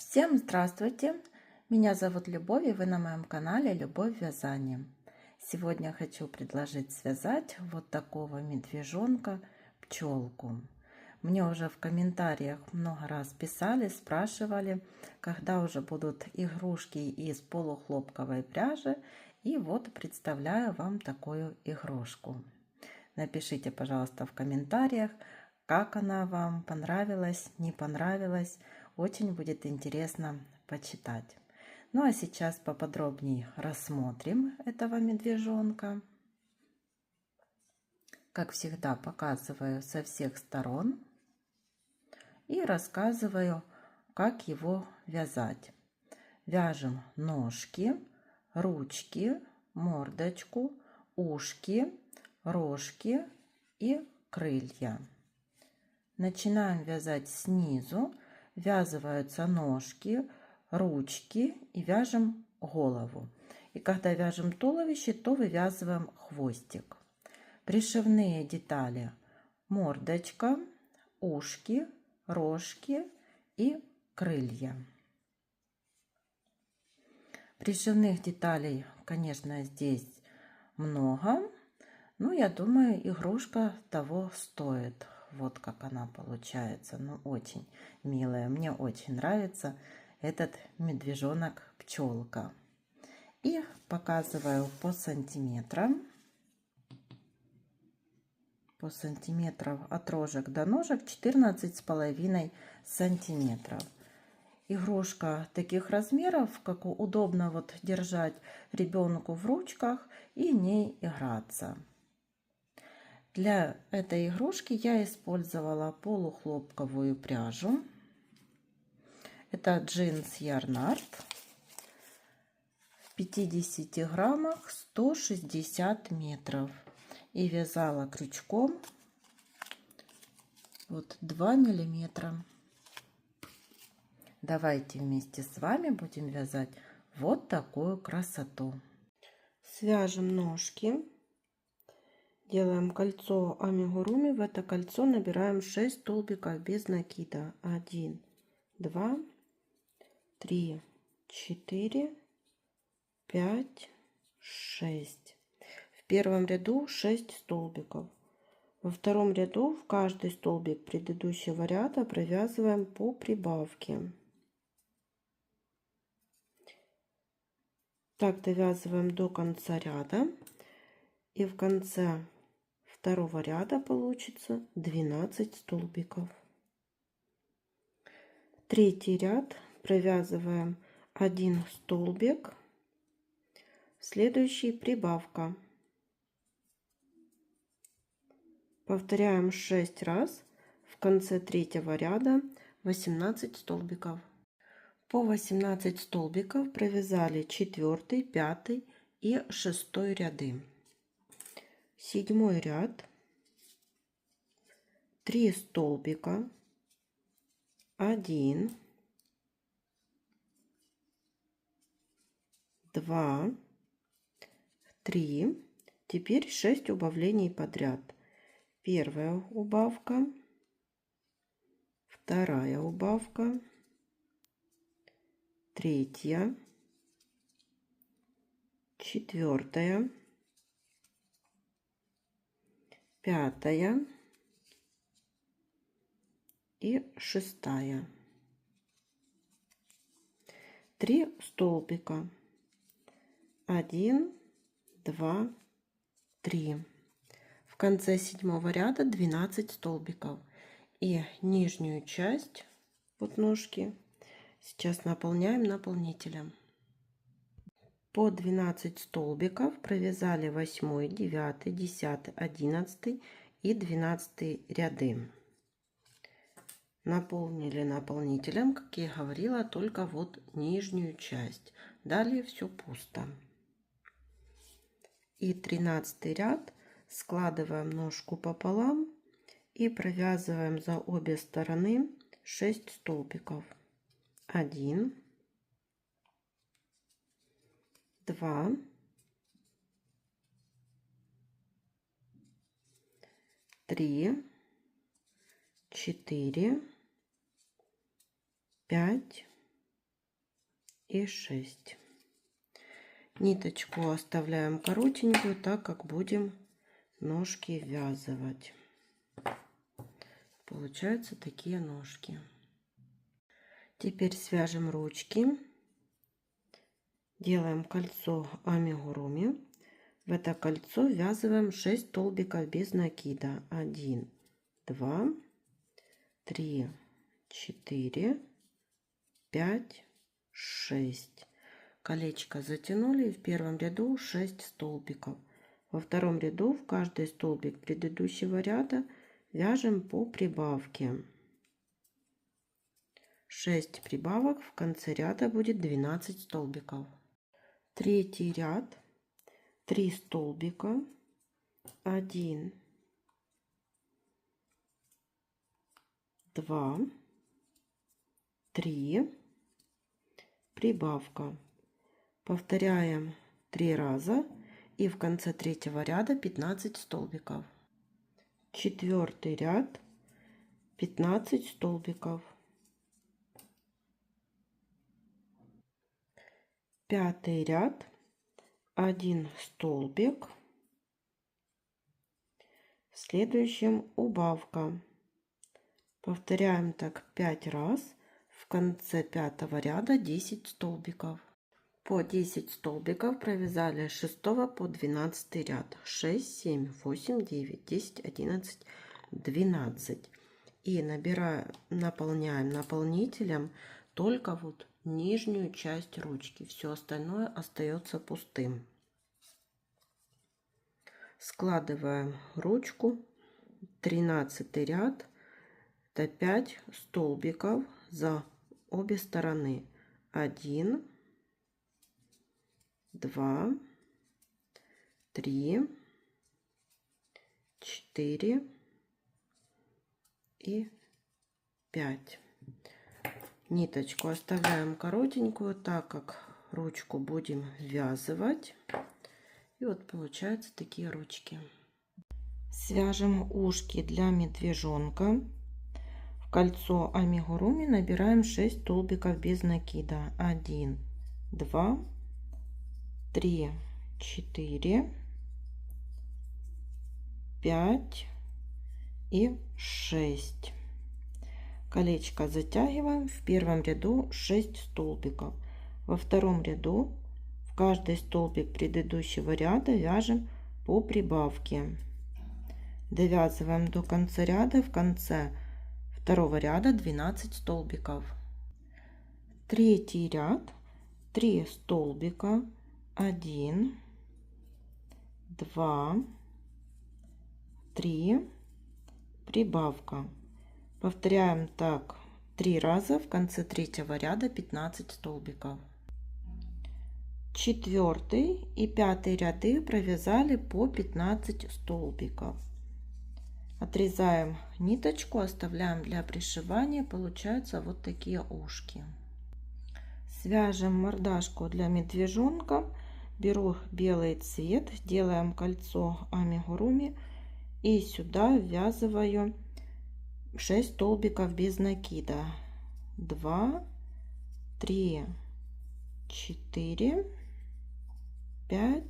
Всем здравствуйте! Меня зовут Любовь, и вы на моем канале Любовь Вязание. Сегодня хочу предложить связать вот такого медвежонка пчелку. Мне уже в комментариях много раз писали, спрашивали, когда уже будут игрушки из полухлопковой пряжи. И вот представляю вам такую игрушку. Напишите, пожалуйста, в комментариях, как она вам, понравилась, не понравилась. Очень будет интересно почитать. Ну а сейчас поподробнее рассмотрим этого медвежонка. Как всегда, показываю со всех сторон и рассказываю, как его вязать. Вяжем ножки, ручки, мордочку, ушки, рожки и крылья. Начинаем вязать снизу. Ввязываются ножки, ручки и вяжем голову. И когда вяжем туловище, то вывязываем хвостик. Пришивные детали: мордочка, ушки, рожки и крылья. Пришивных деталей, конечно, здесь много, но я думаю, игрушка того стоит. Вот как она получается. Ну, очень милая. Мне очень нравится этот медвежонок-пчелка. И показываю по сантиметрам. По сантиметрам от рожек до ножек 14,5 сантиметров. Игрушка таких размеров, как удобно вот держать ребенку в ручках и ней играться. Для этой игрушки я использовала полухлопковую пряжу. Это джинс Ярнард. В 50 граммах 160 метров. И вязала крючком вот 2 миллиметра. Давайте вместе с вами будем вязать вот такую красоту. Свяжем ножки. Делаем кольцо амигуруми. В это кольцо набираем 6 столбиков без накида. 1, 2, 3, 4, 5, 6. В первом ряду 6 столбиков. Во втором ряду в каждый столбик предыдущего ряда провязываем по прибавке. Так довязываем до конца ряда. И в конце второго ряда получится 12 столбиков. Третий ряд провязываем 1 столбик, следующий прибавка. Повторяем 6 раз. В конце третьего ряда 18 столбиков. По 18 столбиков провязали 4, 5 и 6 ряды. Седьмой ряд, 3 столбика, 1, 2, 3. Теперь 6 убавлений подряд. Первая убавка, вторая убавка, третья, четвертая, пятая и шестая. 3 столбика. 1, 2, 3. В конце седьмого ряда 12 столбиков. И нижнюю часть, вот ножки, сейчас наполняем наполнителем. По 12 столбиков провязали 8, 9, 10, 11 и 12 ряды. Наполнили наполнителем, как я говорила, только вот нижнюю часть. Далее все пусто. И 13 ряд складываем ножку пополам и провязываем за обе стороны 6 столбиков. 1, 2, 3, 4, 5, и 6. Ниточку оставляем коротенькую, так как будем ножки ввязывать. Получаются такие ножки. Теперь свяжем ручки. Делаем кольцо амигуруми. В это кольцо ввязываем 6 столбиков без накида. 1, 2, 3, 4, 5, 6. Колечко затянули, и в первом ряду 6 столбиков. Во втором ряду в каждый столбик предыдущего ряда вяжем по прибавке. 6 прибавок, в конце ряда будет 12 столбиков. Третий ряд, 3 столбика, 1, 2, 3, прибавка. Повторяем 3 раза, и в конце третьего ряда 15 столбиков. Четвертый ряд, 15 столбиков. Пятый ряд, 1 столбик. В следующем убавка. Повторяем так 5 раз. В конце пятого ряда 10 столбиков. По 10 столбиков провязали с 6 по 12 ряд. 6, 7, 8, 9, 10, 11, 12. И наполняем наполнителем только вот нижнюю часть ручки. Все остальное остается пустым. Складываем ручку. 13 ряд. Это 5 столбиков за обе стороны. 1, 2, 3, 4 и 5. Ниточку оставляем коротенькую, так как ручку будем ввязывать. И вот получаются такие ручки. Свяжем ушки для медвежонка. В кольцо амигуруми набираем 6 столбиков без накида. 1, 2, 3, 4, 5 и 6. Колечко затягиваем. В первом ряду 6 столбиков. Во втором ряду в каждый столбик предыдущего ряда вяжем по прибавке. Довязываем до конца ряда. В конце второго ряда 12 столбиков. Третий ряд, 3 столбика. 1, 2, 3, прибавка. Повторяем так 3 раза. В конце третьего ряда 15 столбиков. Четвертый и пятый ряды провязали по 15 столбиков. Отрезаем ниточку, оставляем для пришивания. Получаются вот такие ушки. Свяжем мордашку для медвежонка. Беру белый цвет, делаем кольцо амигуруми и сюда ввязываю 6 столбиков без накида. 2, 3, 4, 5,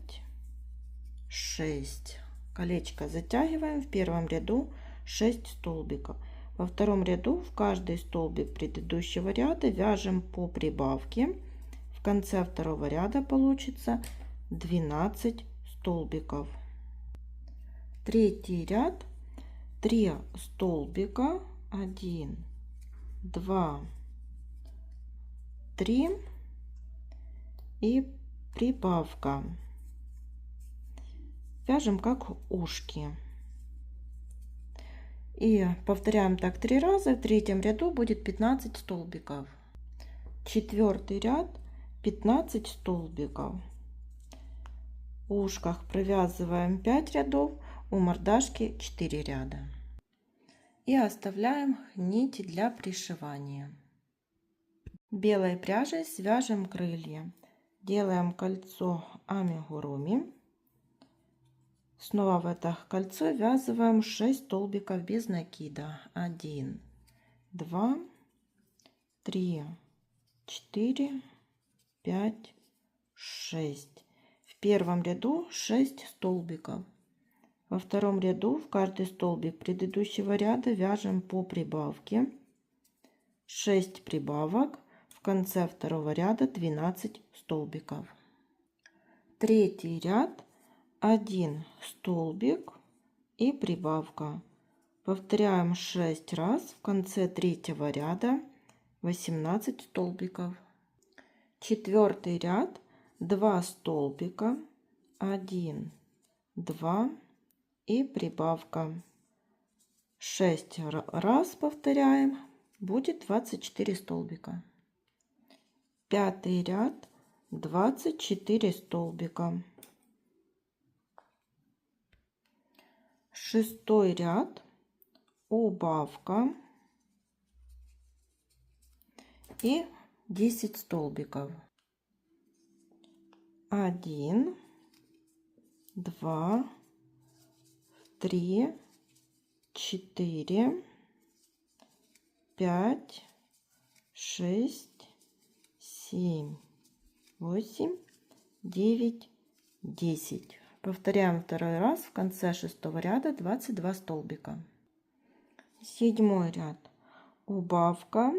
6. Колечко затягиваем. В первом ряду 6 столбиков. Во втором ряду в каждый столбик предыдущего ряда вяжем по прибавке. В конце второго ряда получится 12 столбиков. Третий ряд, 3 столбика, 1, 2, 3 и прибавка. Вяжем как ушки. И повторяем так 3 раза. В третьем ряду будет 15 столбиков. Четвертый ряд, 15 столбиков. В ушках провязываем 5 рядов, у мордашки 4 ряда. И оставляем нити для пришивания. Белой пряжей свяжем крылья. Делаем кольцо амигуруми. Снова в это кольцо ввязываем 6 столбиков без накида. 1, 2, 3, 4, 5, 6. В первом ряду 6 столбиков. Во втором ряду в каждый столбик предыдущего ряда вяжем по прибавке 6 прибавок. В конце второго ряда 12 столбиков. Третий ряд 1 столбик и прибавка. Повторяем 6 раз. В конце третьего ряда 18 столбиков. Четвертый ряд 2 столбика, 1, 2 и прибавка. 6 раз повторяем, будет 24 столбика. Пятый ряд 24 столбика. Шестой ряд убавка и 10 столбиков. 1, 2, 3, 4, 5, 6, 7, 8, 9, 10. Повторяем второй раз. В конце шестого ряда 22 столбика. Седьмой ряд убавка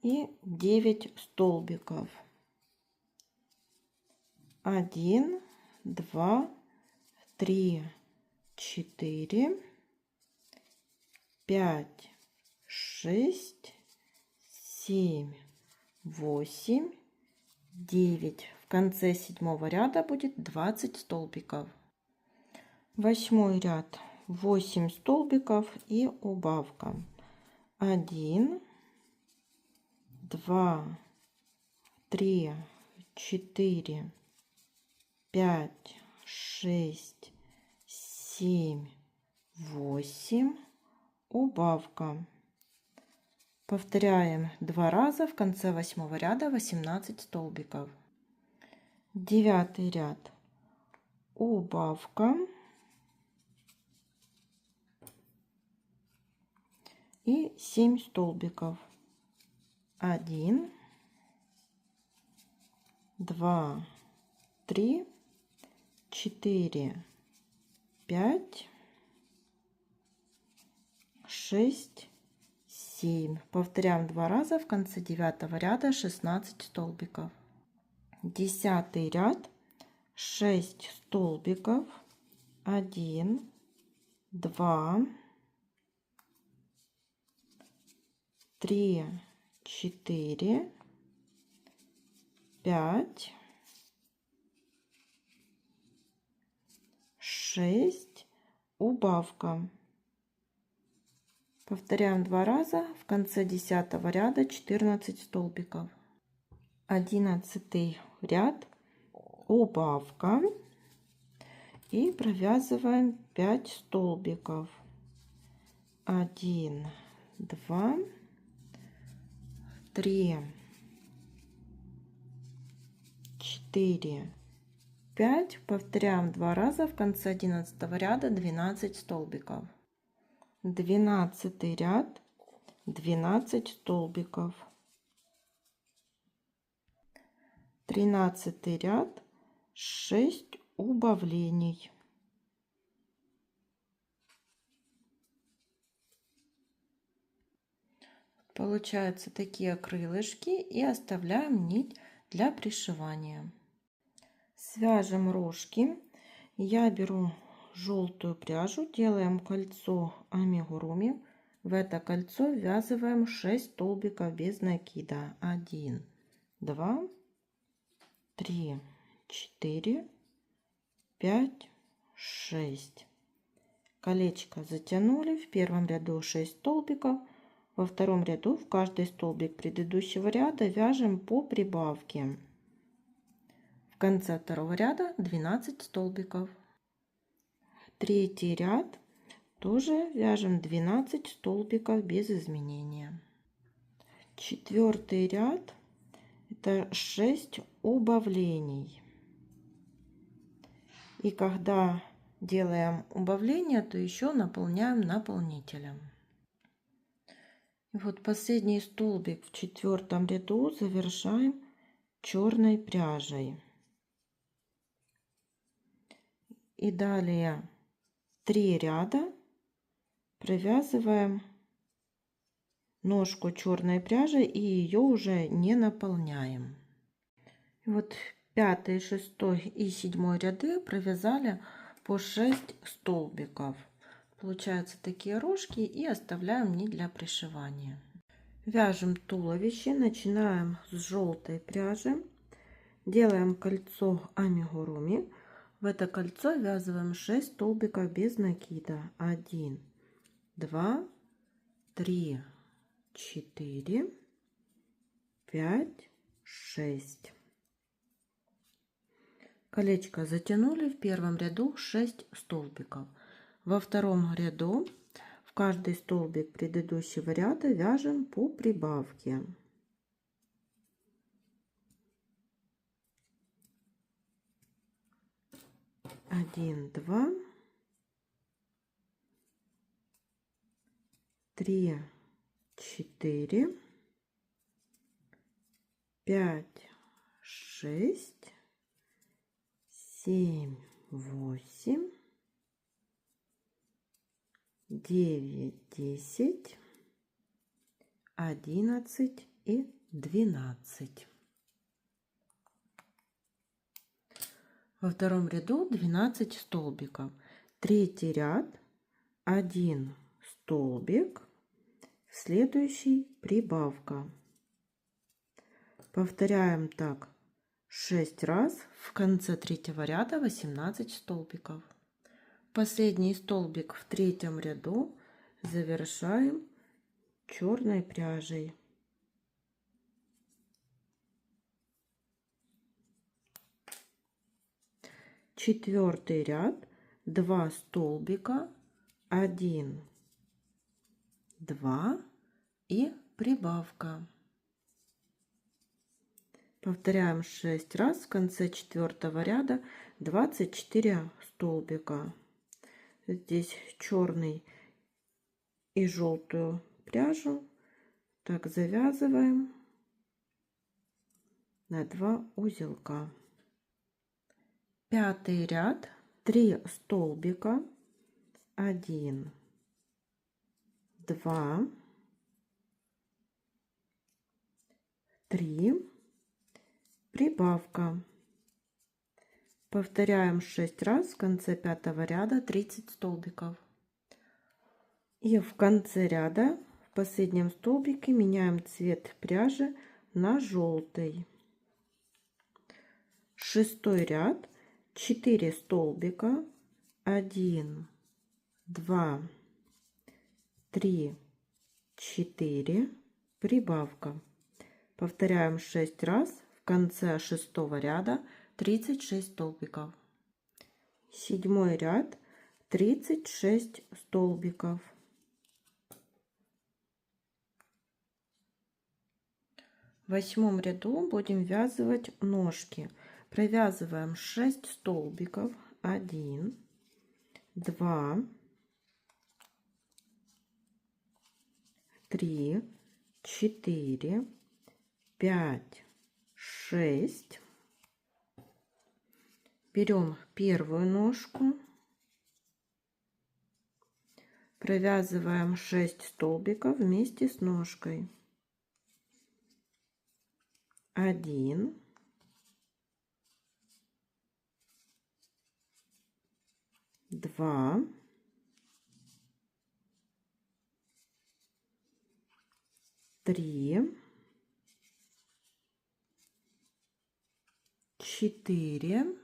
и 9 столбиков. 1, 2, 3, 4, 5, 6, 7, 8, 9. В конце седьмого ряда будет 20 столбиков. Восьмой ряд 8 столбиков и убавка. 1, 2, 3, 4, 5, 6, 7, 8, убавка. Повторяем 2 раза. В конце восьмого ряда 18 столбиков. Девятый ряд убавка и 7 столбиков. 1, 2, 3, 4, 5, 6, 7. Повторяем 2 раза. В конце девятого ряда 16 столбиков. Десятый ряд 6 столбиков. 1, 2, 3, 4, 5, 6, убавка. Повторяем 2 раза. В конце 10 ряда 14 столбиков. 11 ряд убавка и провязываем 5 столбиков. 1, 2, 3, 4, 5. Повторяем 2 раза. В конце 11 ряда 12 столбиков. 12 ряд 12 столбиков. 13 ряд 6 убавлений. Получаются такие крылышки, и оставляем нить для пришивания. Свяжем рожки. Я беру желтую пряжу, делаем кольцо амигуруми. В это кольцо ввязываем 6 столбиков без накида. 1, 2, 3, 4, 5, 6. Колечко затянули. В первом ряду 6 столбиков. Во втором ряду в каждый столбик предыдущего ряда вяжем по прибавке. В конце второго ряда 12 столбиков. Третий ряд тоже вяжем 12 столбиков без изменения. Четвертый ряд это 6 убавлений. И когда делаем убавление, то еще наполняем наполнителем. И вот последний столбик в 4-м ряду завершаем черной пряжей. И далее 3 ряда провязываем ножку черной пряжи и ее уже не наполняем. И вот 5, 6 и 7 ряды провязали по 6 столбиков. Получаются такие рожки, и оставляем не для пришивания. Вяжем туловище, начинаем с желтой пряжи, делаем кольцо амигуруми. В это кольцо ввязываем 6 столбиков без накида. 1, 2, 3, 4, 5, 6. Колечко затянули, в первом ряду 6 столбиков. Во втором ряду в каждый столбик предыдущего ряда вяжем по прибавке. Один, два, 3, 4, 5, 6, 7, 8, 9, 10, 11 и 12. Во втором ряду 12 столбиков. Третий ряд 1 столбик, в следующий прибавка. Повторяем так 6 раз. В конце третьего ряда 18 столбиков. Последний столбик в третьем ряду завершаем черной пряжей. Четвертый ряд 2 столбика, 1, 2 и прибавка. Повторяем 6 раз. В конце четвертого ряда 24 столбика. Здесь черный и желтую пряжу так завязываем на 2 узелка. Пятый ряд 3 столбика, 1, 2, 3, прибавка. Повторяем 6 раз. В конце пятого ряда 30 столбиков. И в конце ряда в последнем столбике меняем цвет пряжи на желтый. Шестой ряд 4 столбика, 1, 2, 3, 4, прибавка. Повторяем 6 раз. В конце шестого ряда 36 столбиков. Седьмой ряд 36 столбиков. В восьмом ряду будем ввязывать ножки. Провязываем 6 столбиков. 1, 2, 3, 4, 5, 6. Берем первую ножку, провязываем 6 столбиков вместе с ножкой. 1, 2, 3, 4,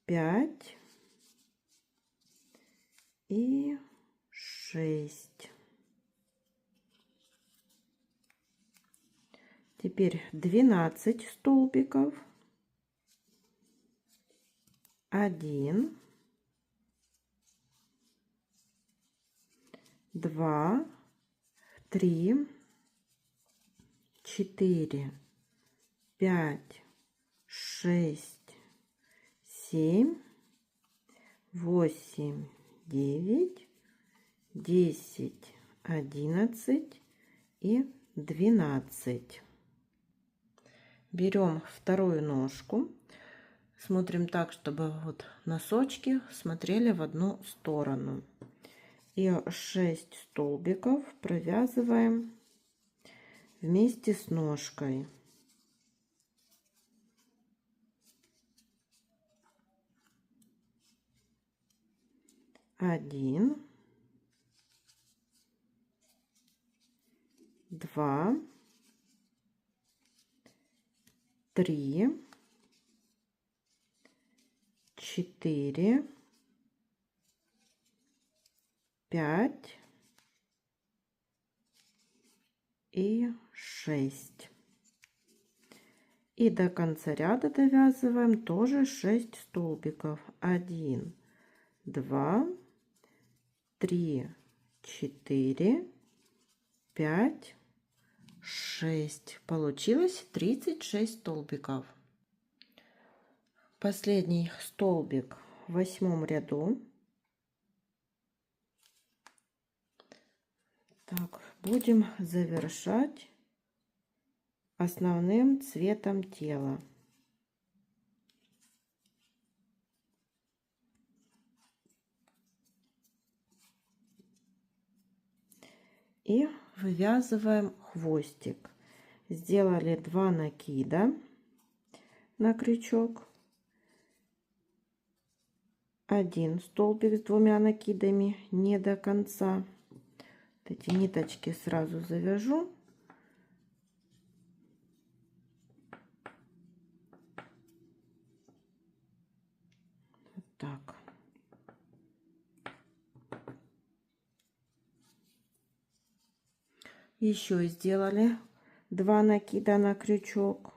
5 и 6. Теперь 12 столбиков. 1, 2, 3, 4, 5, 6, 7, 8, 9, 10, 11 и 12. Берем вторую ножку, смотрим так, чтобы вот носочки смотрели в одну сторону. И 6 столбиков провязываем вместе с ножкой. 1, 2, 3, 4, 5 и 6. И до конца ряда довязываем тоже 6 столбиков. 1, 2, 3, 4, 5, 6. Получилось 36 столбиков. Последний столбик в 8 ряду. Так, будем завершать основным цветом тела. И вывязываем хвостик. Сделали 2 накида на крючок. 1 столбик с 2 накидами не до конца. Вот эти ниточки сразу завяжу. Вот так. Еще сделали 2 накида на крючок.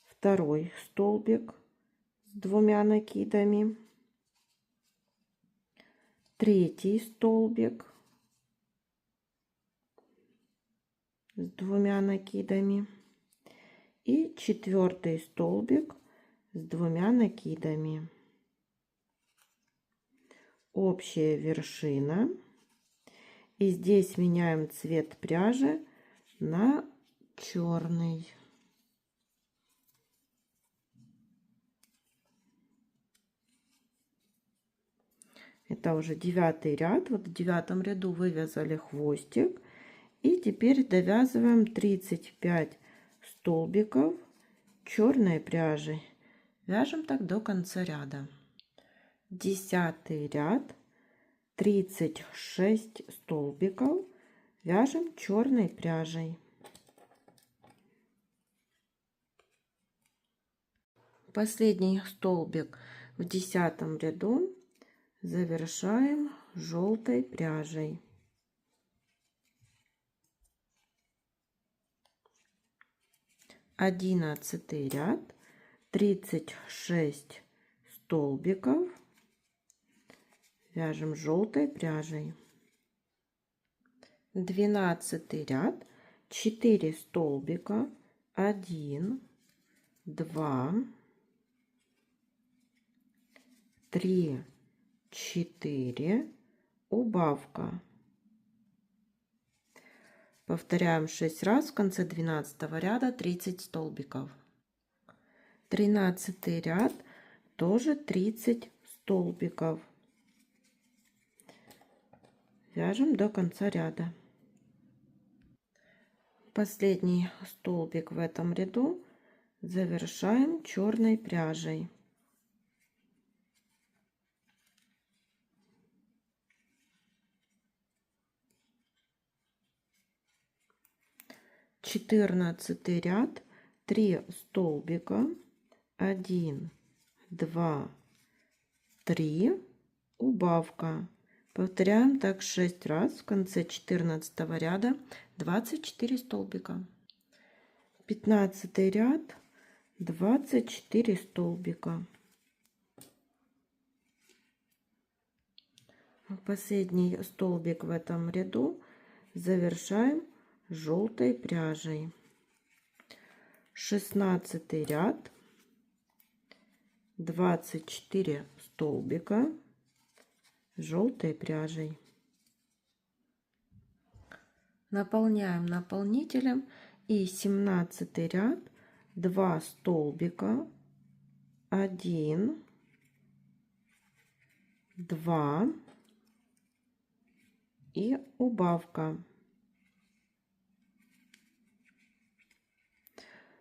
Второй столбик с 2 накидами. Третий столбик с 2 накидами. И 4 столбик с 2 накидами. Общая вершина. И здесь меняем цвет пряжи на черный. Это уже 9 ряд. Вот в 9 ряду вывязали хвостик. И теперь довязываем 35 столбиков черной пряжей. Вяжем так до конца ряда. 10 ряд. 36 столбиков вяжем черной пряжей. Последний столбик в 10 ряду завершаем желтой пряжей. 11 ряд. 36 столбиков вяжем желтой пряжей. 12 ряд. 4 столбика. 1, 2, 3, 4. Убавка. Повторяем 6 раз. В конце 12 ряда 30 столбиков. 13 ряд. Тоже 30 столбиков. Вяжем до конца ряда. Последний столбик в этом ряду завершаем черной пряжей. Четырнадцатый ряд. 3 столбика. 1, 2, 3. Убавка. Повторяем так 6 раз. В конце 14 ряда 24 столбика. 15 ряд. 24 столбика. Последний столбик в этом ряду завершаем желтой пряжей. 16 ряд. 24 столбика. желтой пряжей. Наполняем наполнителем, и 17 ряд 2 столбика, 1, 2 и убавка.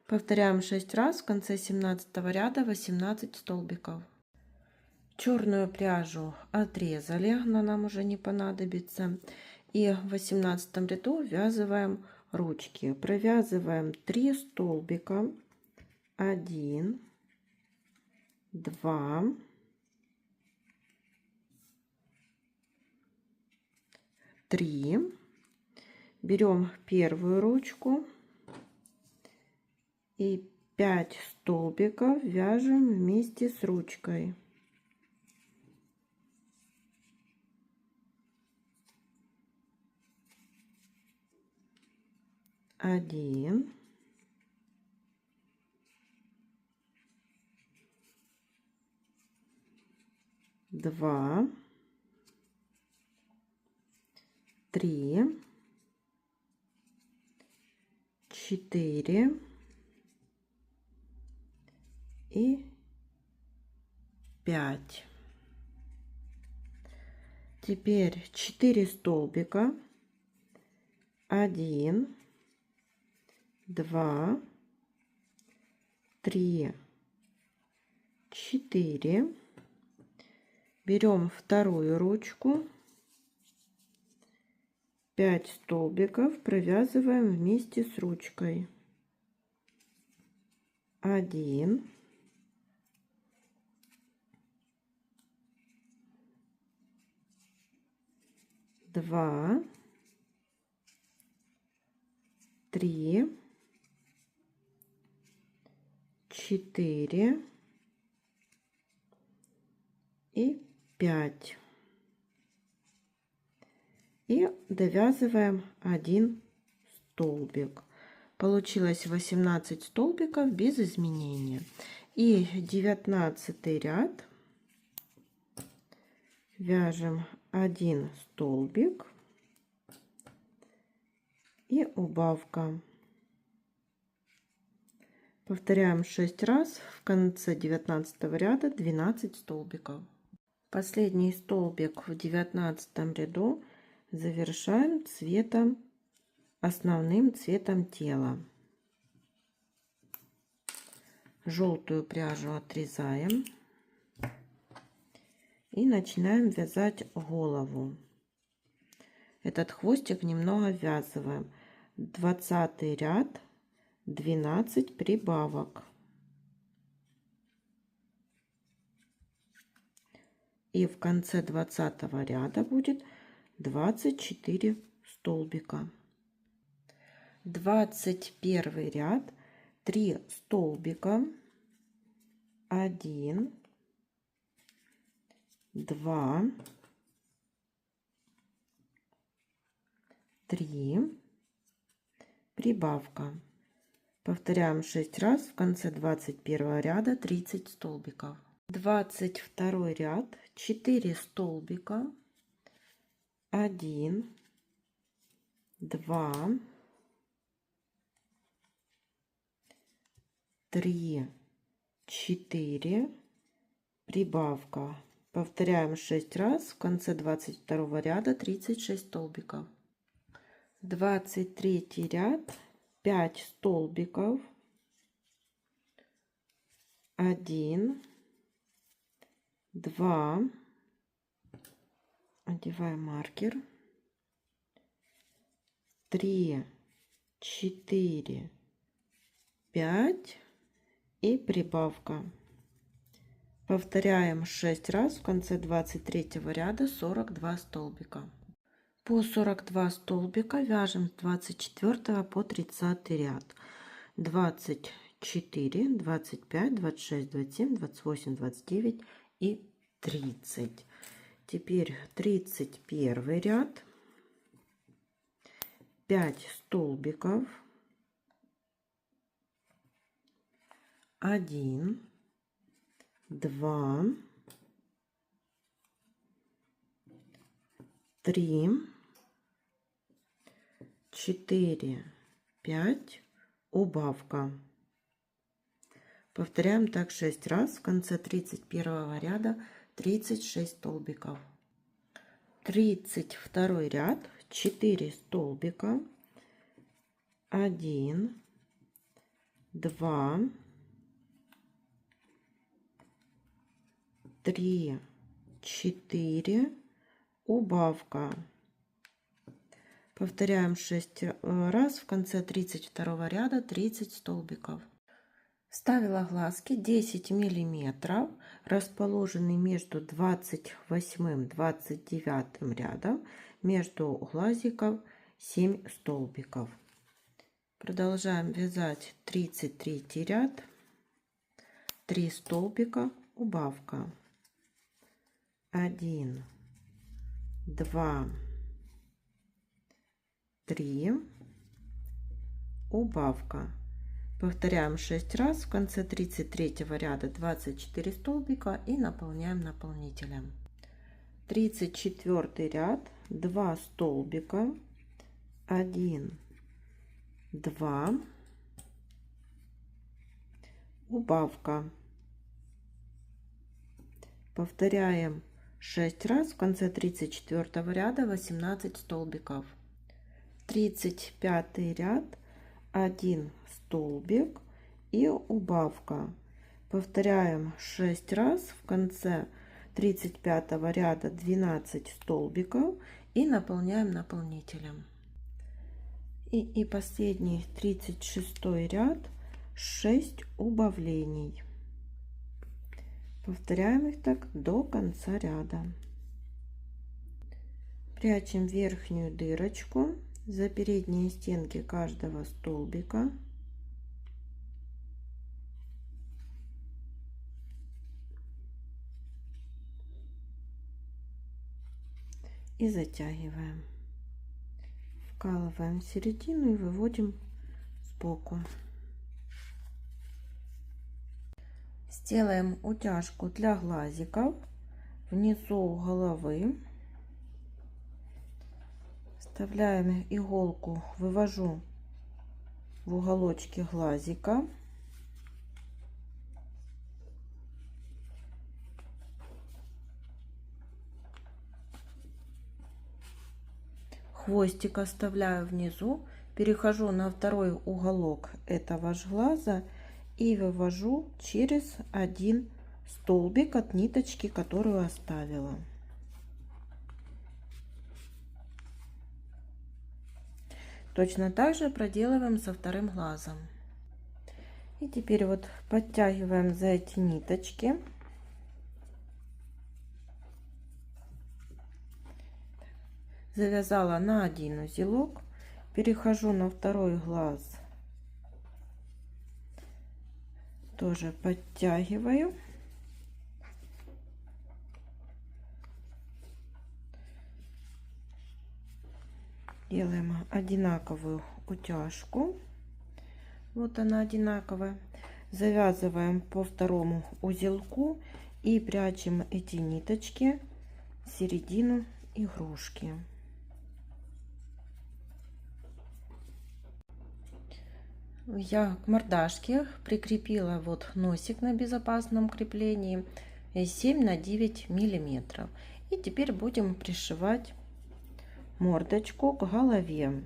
Повторяем 6 раз, в конце 17 ряда 18 столбиков. Черную пряжу отрезали, она нам уже не понадобится. И в 18 ряду ввязываем ручки. Провязываем 3 столбика, 1, 2, 3. Берем первую ручку и 5 столбиков вяжем вместе с ручкой. 1, 2, 3, 4 и 5. Теперь 4 столбика, 1, 2, 3, 4. Берем вторую ручку, 5 столбиков провязываем вместе с ручкой. 1, 2, 3, 4 и 5. И довязываем 1 столбик. Получилось 18 столбиков без изменения. И 19 ряд вяжем 1 столбик и убавка. Повторяем 6 раз, в конце 19 ряда 12 столбиков. Последний столбик в 19 ряду завершаем цветом, основным цветом тела. Желтую пряжу отрезаем и начинаем вязать голову. Этот хвостик немного ввязываем. 20 ряд, 12 прибавок. И в конце 20 ряда будет 24 столбика. 21 ряд, 3 столбика, 1, 2, 3, прибавка. Повторяем 6 раз, в конце 21 ряда 30 столбиков. 22 ряд, 4 столбика, 1, 2, 3, 4, прибавка. Повторяем 6 раз, в конце 22 ряда 36 столбиков. 23 ряд, 5 столбиков, 1, 2, одеваем маркер, 3, 4, 5 и прибавка. Повторяем 6 раз, в конце 23 ряда 42 столбика. По 42 столбика вяжем с 24 по 30 ряд. 24, 25, 26, 27, 28, 29 и 30. Теперь 31 ряд, 5 столбиков, 1, 2, 3, 4, 5, убавка. Повторяем так 6 раз. В конце 31 ряда 36 столбиков. 32 ряд, 4 столбика, 1, 2, 3, 4, убавка. Повторяем 6 раз. В конце 32 ряда 30 столбиков. Вставила глазки 10 миллиметров, расположенные между 28-29 рядом, между глазиков 7 столбиков. Продолжаем вязать 33 ряд, 3 столбика, убавка. 1, 2, 3, убавка. Повторяем 6 раз. В конце 33 ряда 24 столбика и наполняем наполнителем. 34 ряд, 2 столбика, 1, 2, убавка. Повторяем 6 раз. В конце 34 ряда 18 столбиков. 35 ряд, 1 столбик и убавка. Повторяем 6 раз. В конце 35 ряда 12 столбиков и наполняем наполнителем. И последний 36 ряд, 6 убавлений. Повторяем их так до конца ряда. Прячем верхнюю дырочку за передние стенки каждого столбика. И затягиваем. Вкалываем в середину и выводим сбоку. Сделаем утяжку для глазиков внизу головы. Вставляем иголку, вывожу в уголочке глазика. Хвостик оставляю внизу, перехожу на второй уголок этого же глаза и вывожу через один столбик от ниточки, которую оставила. Точно так же проделываем со вторым глазом. И теперь вот подтягиваем за эти ниточки. Завязала на один узелок, перехожу на второй глаз, тоже подтягиваю. Делаем одинаковую утяжку. Вот она одинаковая. Завязываем по второму узелку и прячем эти ниточки в середину игрушки. Я к мордашке прикрепила вот носик на безопасном креплении 7 на 9 миллиметров. И теперь будем пришивать мордочку к голове.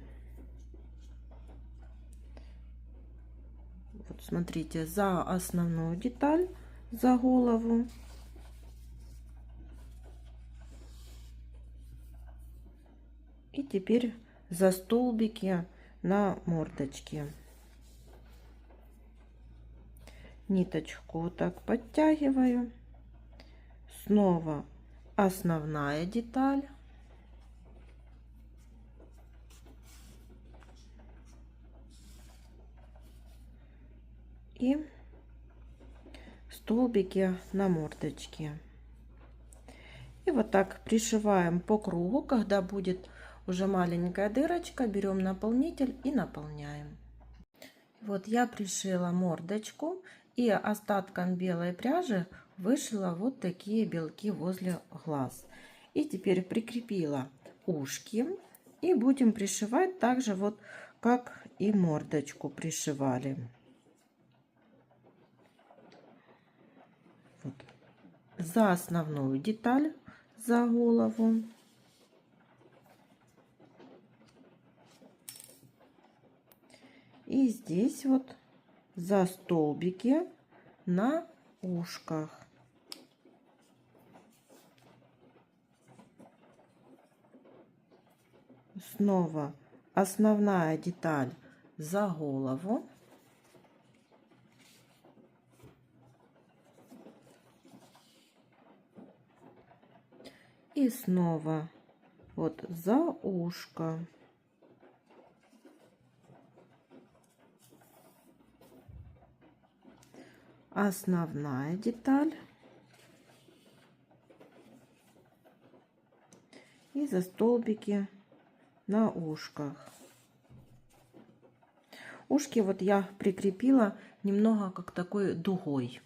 Вот смотрите, за основную деталь, за голову. И теперь за столбики на мордочке. Ниточку вот так подтягиваю. Снова основная деталь. И столбики на мордочке. И вот так пришиваем по кругу. Когда будет уже маленькая дырочка, берем наполнитель и наполняем. Вот я пришила мордочку и остатком белой пряжи вышила вот такие белки возле глаз. И теперь прикрепила ушки. И будем пришивать так же, вот как и мордочку пришивали. Вот. За основную деталь, за голову. И здесь вот за столбики на ушках. Снова основная деталь за голову. И снова вот за ушко. Основная деталь. И за столбики на ушках. Ушки вот я прикрепила немного как такой дугой.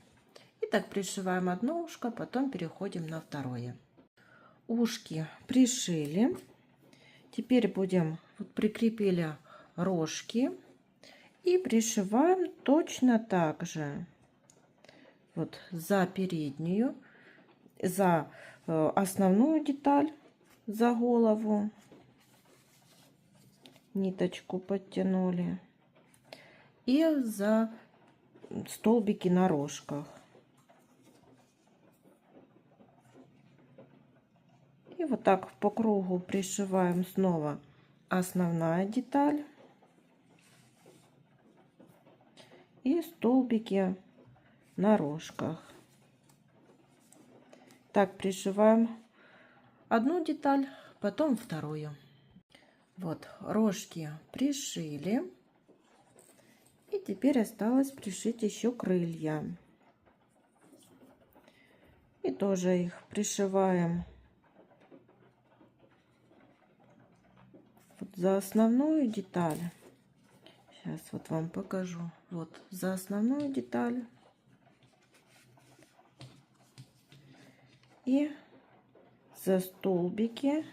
И так пришиваем одно ушко, потом переходим на второе. Ушки пришили. Теперь будем, вот прикрепили рожки и пришиваем точно так же. Вот за переднюю, за основную деталь, за голову. Ниточку подтянули. И за столбики на рожках. И вот так по кругу пришиваем снова основная деталь и столбики на рожках. Так пришиваем одну деталь, потом вторую. Вот рожки пришили. И теперь осталось пришить еще крылья. И тоже их пришиваем вот за основную деталь. Сейчас вот вам покажу. Вот за основную деталь. И за столбики.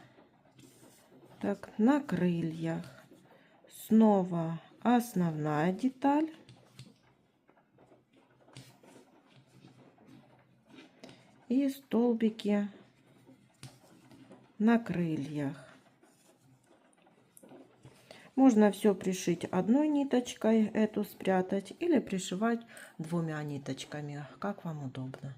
Так, на крыльях. Снова основная деталь. И столбики на крыльях. Можно все пришить одной ниточкой, эту спрятать, или пришивать двумя ниточками, как вам удобно.